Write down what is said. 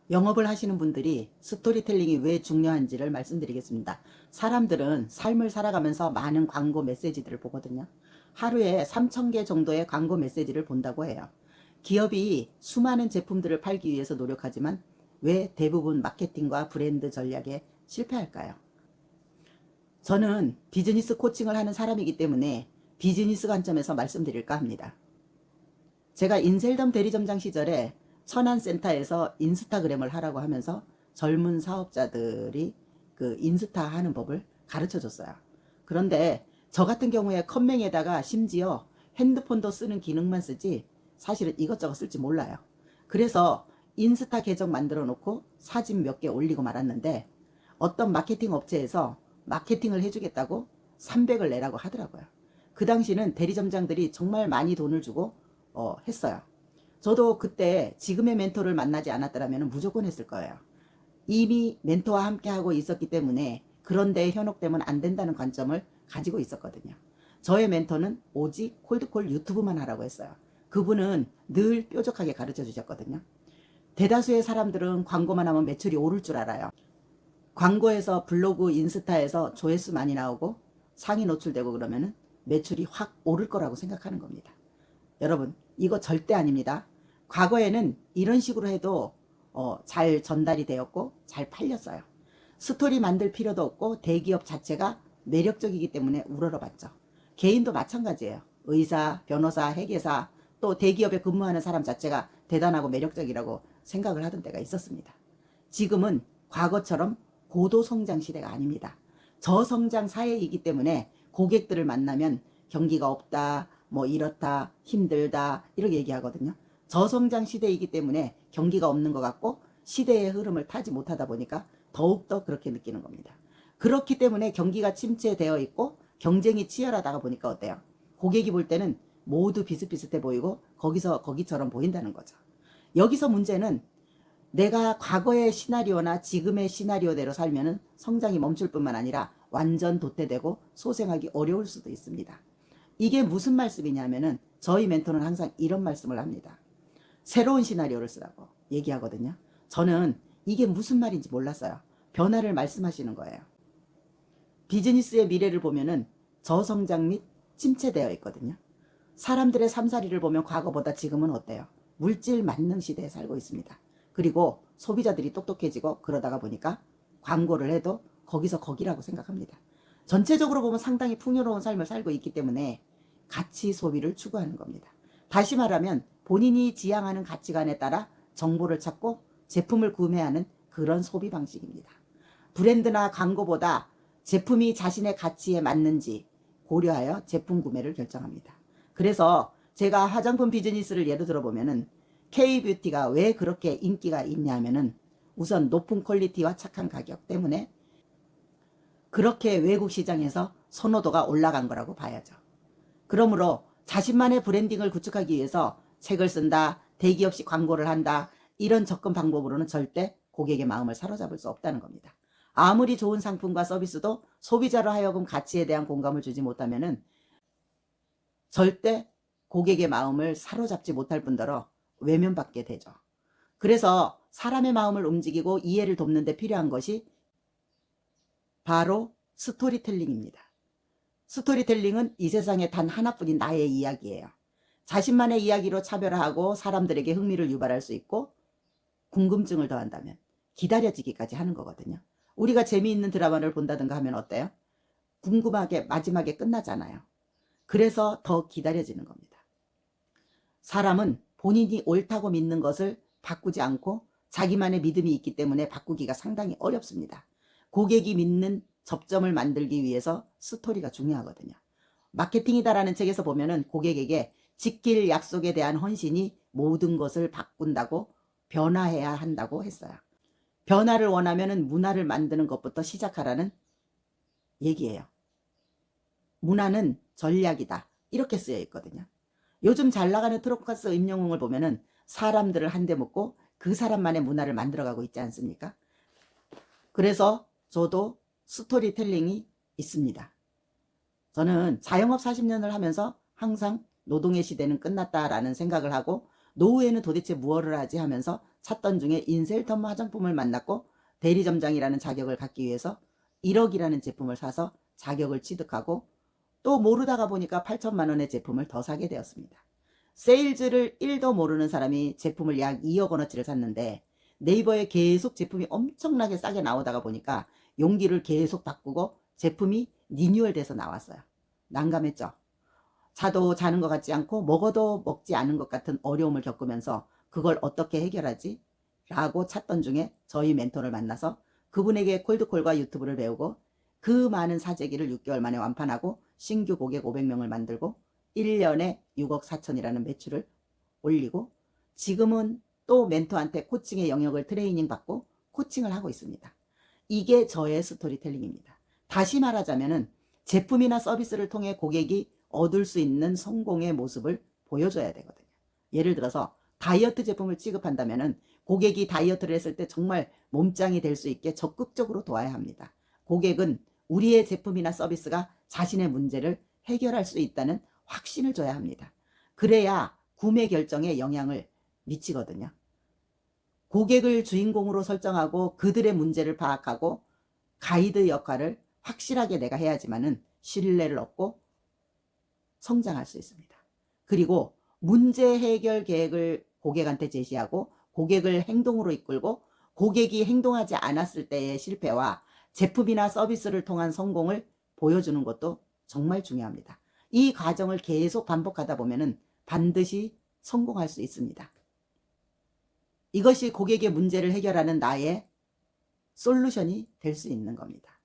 영업을 하시는 분들이 스토리텔링이 왜 중요한지를 말씀드리겠습니다. 사람들은 삶을 살아가면서 많은 광고 메시지들을 보거든요. 하루에 3,000개 정도의 광고 메시지를 본다고 해요. 기업이 수많은 제품들을 팔기 위해서 노력하지만 왜 대부분 마케팅과 브랜드 전략에 실패할까요? 저는 비즈니스 코칭을 하는 사람이기 때문에 비즈니스 관점에서 말씀드릴까 합니다. 제가 인셀덤 대리점장 시절에 천안센터에서 인스타그램을 하라고 하면서 젊은 사업자들이 그 인스타 하는 법을 가르쳐 줬어요. 그런데 저 같은 경우에 컴맹에다가 심지어 핸드폰도 쓰는 기능만 쓰지 사실은 이것저것 쓸지 몰라요. 그래서 인스타 계정 만들어 놓고 사진 몇 개 올리고 말았는데 어떤 마케팅 업체에서 마케팅을 해주겠다고 300을 내라고 하더라고요. 그 당시는 대리점장들이 정말 많이 돈을 주고 했어요. 저도 그때 지금의 멘토를 만나지 않았더라면 무조건 했을 거예요. 이미 멘토와 함께 하고 있었기 때문에 그런 데에 현혹되면 안 된다는 관점을 가지고 있었거든요. 저의 멘토는 오직 콜드콜 유튜브만 하라고 했어요. 그분은 늘 뾰족하게 가르쳐 주셨거든요. 대다수의 사람들은 광고만 하면 매출이 오를 줄 알아요. 광고에서 블로그, 인스타에서 조회수 많이 나오고 상위 노출되고 그러면은 매출이 확 오를 거라고 생각하는 겁니다. 여러분, 이거 절대 아닙니다. 과거에는 이런 식으로 해도 잘 전달이 되었고 잘 팔렸어요. 스토리 만들 필요도 없고 대기업 자체가 매력적이기 때문에 우러러봤죠. 개인도 마찬가지예요. 의사, 변호사, 회계사, 또 대기업에 근무하는 사람 자체가 대단하고 매력적이라고 생각을 하던 때가 있었습니다. 지금은 과거처럼 고도성장 시대가 아닙니다. 저성장 사회이기 때문에 고객들을 만나면 경기가 없다, 뭐 이렇다, 힘들다 이렇게 얘기하거든요. 저성장 시대이기 때문에 경기가 없는 것 같고 시대의 흐름을 타지 못하다 보니까 더욱더 그렇게 느끼는 겁니다. 그렇기 때문에 경기가 침체되어 있고 경쟁이 치열하다가 보니까 어때요? 고객이 볼 때는 모두 비슷비슷해 보이고 거기서 거기처럼 보인다는 거죠. 여기서 문제는 내가 과거의 시나리오나 지금의 시나리오대로 살면은 성장이 멈출 뿐만 아니라 완전 도태되고 소생하기 어려울 수도 있습니다. 이게 무슨 말씀이냐면은 저희 멘토는 항상 이런 말씀을 합니다. 새로운 시나리오를 쓰라고 얘기하거든요. 저는 이게 무슨 말인지 몰랐어요. 변화를 말씀하시는 거예요. 비즈니스의 미래를 보면은 저성장 및 침체되어 있거든요. 사람들의 삶살이를 보면 과거보다 지금은 어때요? 물질 만능 시대에 살고 있습니다. 그리고 소비자들이 똑똑해지고 그러다가 보니까 광고를 해도 거기서 거기라고 생각합니다. 전체적으로 보면 상당히 풍요로운 삶을 살고 있기 때문에 가치 소비를 추구하는 겁니다. 다시 말하면 본인이 지향하는 가치관에 따라 정보를 찾고 제품을 구매하는 그런 소비 방식입니다. 브랜드나 광고보다 제품이 자신의 가치에 맞는지 고려하여 제품 구매를 결정합니다. 그래서 제가 화장품 비즈니스를 예로 들어보면은 K뷰티가 왜 그렇게 인기가 있냐면은 우선 높은 퀄리티와 착한 가격 때문에 그렇게 외국 시장에서 선호도가 올라간 거라고 봐야죠. 그러므로 자신만의 브랜딩을 구축하기 위해서 책을 쓴다, 대기업식 광고를 한다, 이런 접근 방법으로는 절대 고객의 마음을 사로잡을 수 없다는 겁니다. 아무리 좋은 상품과 서비스도 소비자로 하여금 가치에 대한 공감을 주지 못하면은 절대 고객의 마음을 사로잡지 못할 뿐더러 외면받게 되죠. 그래서 사람의 마음을 움직이고 이해를 돕는 데 필요한 것이 바로 스토리텔링입니다. 스토리텔링은 이 세상에 단 하나뿐인 나의 이야기예요. 자신만의 이야기로 차별화하고 사람들에게 흥미를 유발할 수 있고 궁금증을 더한다면 기다려지기까지 하는 거거든요. 우리가 재미있는 드라마를 본다든가 하면 어때요? 궁금하게 마지막에 끝나잖아요. 그래서 더 기다려지는 겁니다. 사람은 본인이 옳다고 믿는 것을 바꾸지 않고 자기만의 믿음이 있기 때문에 바꾸기가 상당히 어렵습니다. 고객이 믿는 접점을 만들기 위해서 스토리가 중요하거든요. 마케팅이다라는 책에서 보면은 고객에게 지킬 약속에 대한 헌신이 모든 것을 바꾼다고 변화해야 한다고 했어요. 변화를 원하면은 문화를 만드는 것부터 시작하라는 얘기예요. 문화는 전략이다. 이렇게 쓰여 있거든요. 요즘 잘 나가는 트롯가수 임영웅을 보면은 사람들을 한데 묶고 그 사람만의 문화를 만들어가고 있지 않습니까? 그래서 저도 스토리텔링이 있습니다. 저는 자영업 40년을 하면서 항상 노동의 시대는 끝났다라는 생각을 하고 노후에는 도대체 무엇을 하지 하면서 찾던 중에 인셀텀 화장품을 만났고 대리점장이라는 자격을 갖기 위해서 1억이라는 제품을 사서 자격을 취득하고 또 모르다가 보니까 8천만 원의 제품을 더 사게 되었습니다. 세일즈를 1도 모르는 사람이 제품을 약 2억 원어치를 샀는데 네이버에 계속 제품이 엄청나게 싸게 나오다가 보니까 용기를 계속 바꾸고 제품이 리뉴얼돼서 나왔어요. 난감했죠. 자도 자는 것 같지 않고 먹어도 먹지 않은 것 같은 어려움을 겪으면서 그걸 어떻게 해결하지? 라고 찾던 중에 저희 멘토를 만나서 그분에게 콜드콜과 유튜브를 배우고 그 많은 사재기를 6개월 만에 완판하고 신규 고객 500명을 만들고 1년에 6억 4천이라는 매출을 올리고 지금은 또 멘토한테 코칭의 영역을 트레이닝 받고 코칭을 하고 있습니다. 이게 저의 스토리텔링입니다. 다시 말하자면은 제품이나 서비스를 통해 고객이 얻을 수 있는 성공의 모습을 보여줘야 되거든요. 예를 들어서 다이어트 제품을 취급한다면은 고객이 다이어트를 했을 때 정말 몸짱이 될 수 있게 적극적으로 도와야 합니다. 고객은 우리의 제품이나 서비스가 자신의 문제를 해결할 수 있다는 확신을 줘야 합니다. 그래야 구매 결정에 영향을 미치거든요. 고객을 주인공으로 설정하고 그들의 문제를 파악하고 가이드 역할을 확실하게 내가 해야지만은 신뢰를 얻고 성장할 수 있습니다. 그리고 문제 해결 계획을 고객한테 제시하고 고객을 행동으로 이끌고 고객이 행동하지 않았을 때의 실패와 제품이나 서비스를 통한 성공을 보여주는 것도 정말 중요합니다. 이 과정을 계속 반복하다 보면은 반드시 성공할 수 있습니다. 이것이 고객의 문제를 해결하는 나의 솔루션이 될 수 있는 겁니다.